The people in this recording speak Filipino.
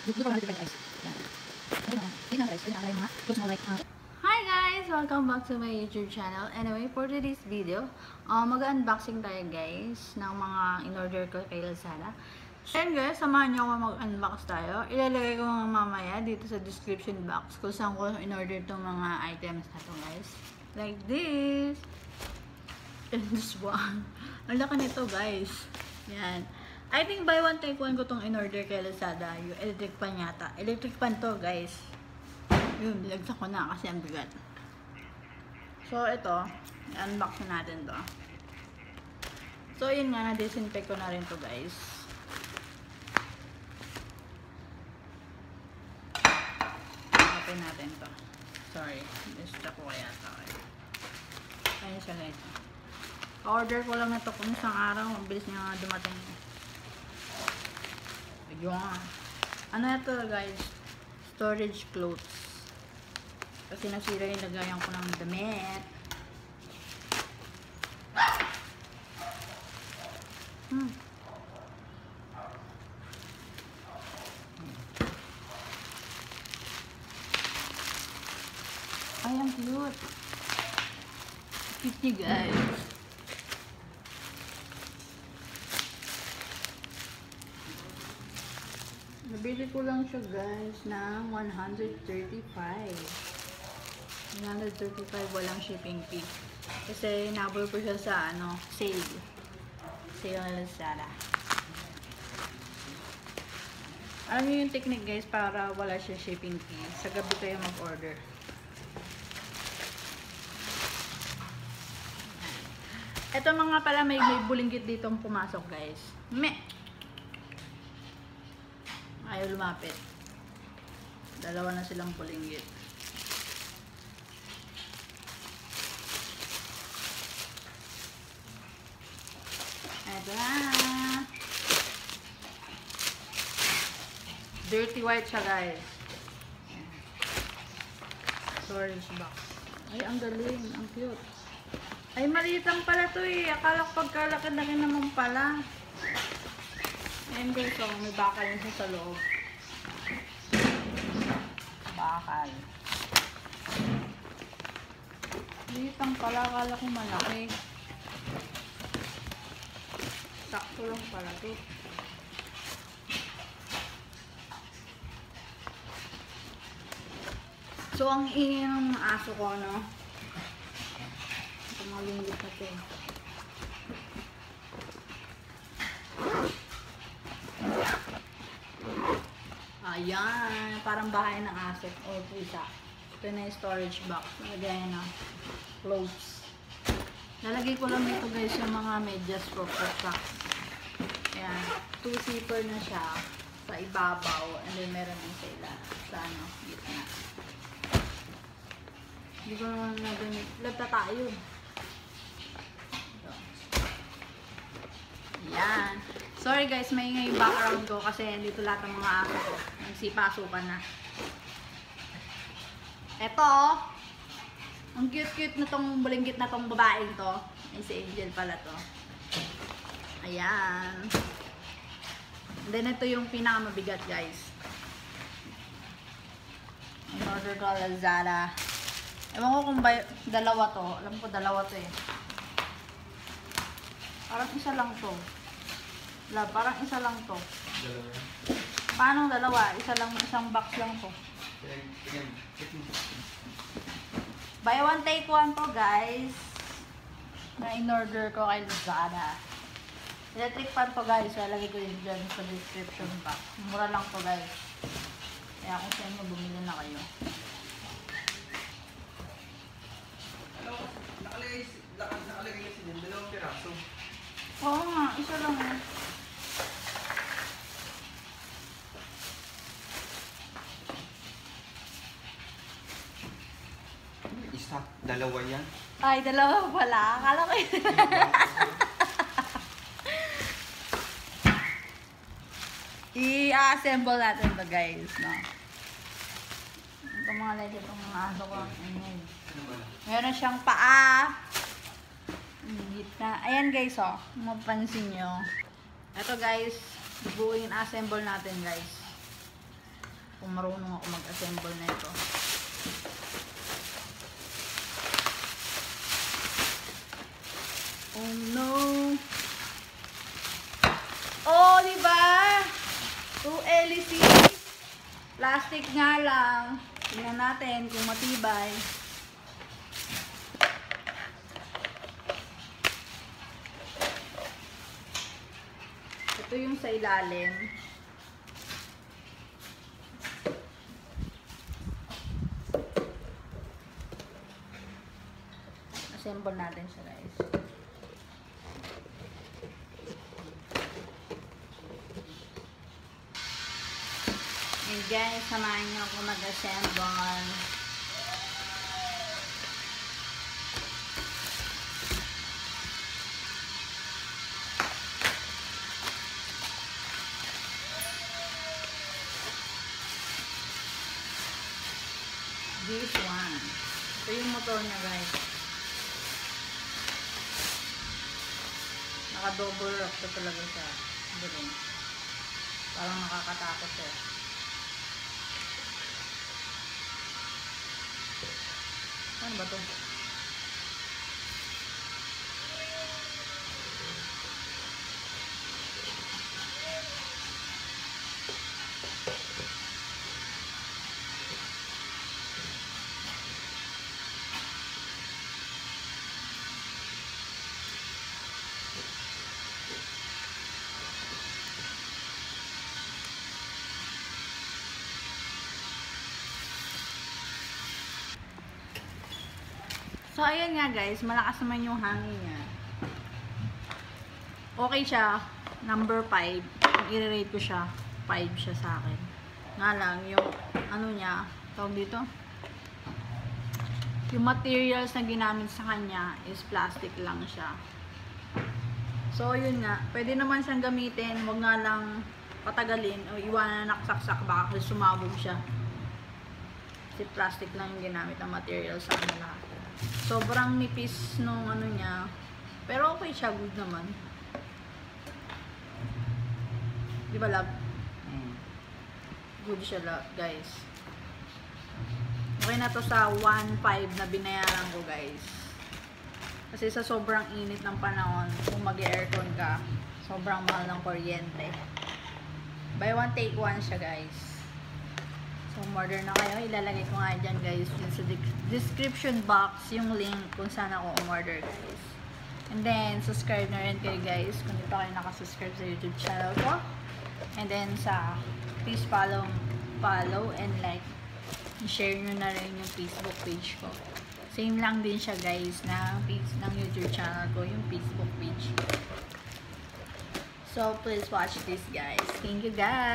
Hi guys! Welcome back to my YouTube channel. Anyway, for today's video, mag-unboxing tayo guys ng mga in-order ko kay Lazada. So guys, samahan nyo ako mag-unbox tayo. Ilalagay ko mga mamaya dito sa description box kung saan ko in-order itong mga items na to guys. Like this. And this one. Ang laki nito guys. Yan. I think buy one take one ko itong in-order kay Lazada. Yung electric pan yata. Electric pan to guys. Yun, nilagsak ko na kasi ang bigat. So, ito. I-unbox na natin to. So, yun nga. Na-disinfect ko na rin to guys. Open natin to. Sorry. Distract ko kaya ito. Ayun siya guys. Order ko lang na to kung isang araw. Mabilis niya nga dumating. Ayun. Ano na to guys? Storage clothes. Kasi nasira yung lagayan ko ng damit. Ay, ang cute. Cute niya guys. Nabili ko lang siya guys ng 135. 135 walang shipping fee. Kasi nabol ko siya sa sale. Sale na Lazada. Alam niyo yung technique guys para wala siya shipping fee. Sa gabi kayo mag-order. Ito mga pala may bulinggit ditong pumasok guys. Ayaw lumapit. Dalawa na silang bulinggit. Ito na. Dirty white siya guys. Storage box. Ay, ang galing. Ang cute. Ay, maliit lang pala to eh. Akala ko pagkalaki-laki naman pala. Ayan guys, so may bakal yun sa loob. Bakal. Litang pala, akala ko malaki. Sakto lang pala to. So, ang ingay ng aso ko, no? Ito mga linggit na to. Ayan, parang bahay ng aso o pusa. Ito na yung storage box. Nalagay na clothes. Lalagay ko lang dito guys yung mga medyas ko for socks. Ayan, 2-zipper na siya sa ibabaw. And then meron din sa gitna. Hindi ko naman nagamit. Lagta tayo. Ayan. Sorry guys, maingay yung background ko kasi dito lahat ng mga aso ko. Nagsipasukan na. Eto, ang cute-cute na tong bulinggit na tong babaeng to. Ay, si Angel pala to. Ayan. And then ito yung pinakamabigat guys. In order ko Lazada. Ewan ko kung dalawa to. Alam ko dalawa to eh. Parang isa lang to. Parang isa lang to. Dalawa. Paano dalawa? Isa lang, isang box lang to. Buy one take one to guys. Na in-order ko kay Lazada. Electric pan to guys. Lalagay ko yun dyan sa description box. Mura lang to guys. Kaya kung sa inyo bumili na kayo. Nakalagay kasi din, dalawang piraso. Oo nga, isa lang eh. Isa, dalawa yan. Ay, dalawa pala. Akala ko yun. I-assemble natin to guys, no? Itong mga lady, itong mga aso ko. Meron siyang paa. Gitna. Ayan guys, oh. Mapansin nyo. Ito guys, buuin assemble natin guys. kung marunong ako mag-assemble na ito. Oh no! Oh, diba? 2 hélices. Plastic nga lang. Tingnan natin kung matibay. Ito yung sa ilalim. Assemble natin siya, guys. And guys, samahan niyo ako mag-assemble. This one. Ito yung motor niya, guys. Naka-double rock to talaga siya. Galing. Parang nakakatakot eh. Ano ba to? So, ayan nga guys, malakas naman yung hangin niya. Okay siya, number 5. I-rate ko siya, 5 siya sa akin. Nga lang, yung ano niya, tawag dito? Yung materials na ginamit sa kanya is plastic lang siya. So, yun nga, pwede naman siyang gamitin, wag nga lang patagalin o iwanan na nakasaksak, baka sumabog siya. Kasi plastic lang yung ginamit ng materials sa kanya lahat. Sobrang nipis nung ano niya. Pero okay siya, good naman. Di ba, love? Good siya, love, guys. Okay na to sa 1.5 na binayaran ko, guys. Kasi sa sobrang init ng panahon, kung mag-aircon ka, sobrang mahal ng kuryente. Buy one, take one siya, guys. So, order na kayo. Ilalagay ko nga dyan, guys, sa description box yung link kung saan ako umorder, guys. And then, subscribe na rin kayo, guys, kung dito kayo nakasubscribe sa YouTube channel ko. And then, please follow and like. And share nyo na rin yung Facebook page ko. Same lang din siya, guys, ng YouTube channel ko, yung Facebook page. So, please watch this, guys. Thank you, guys.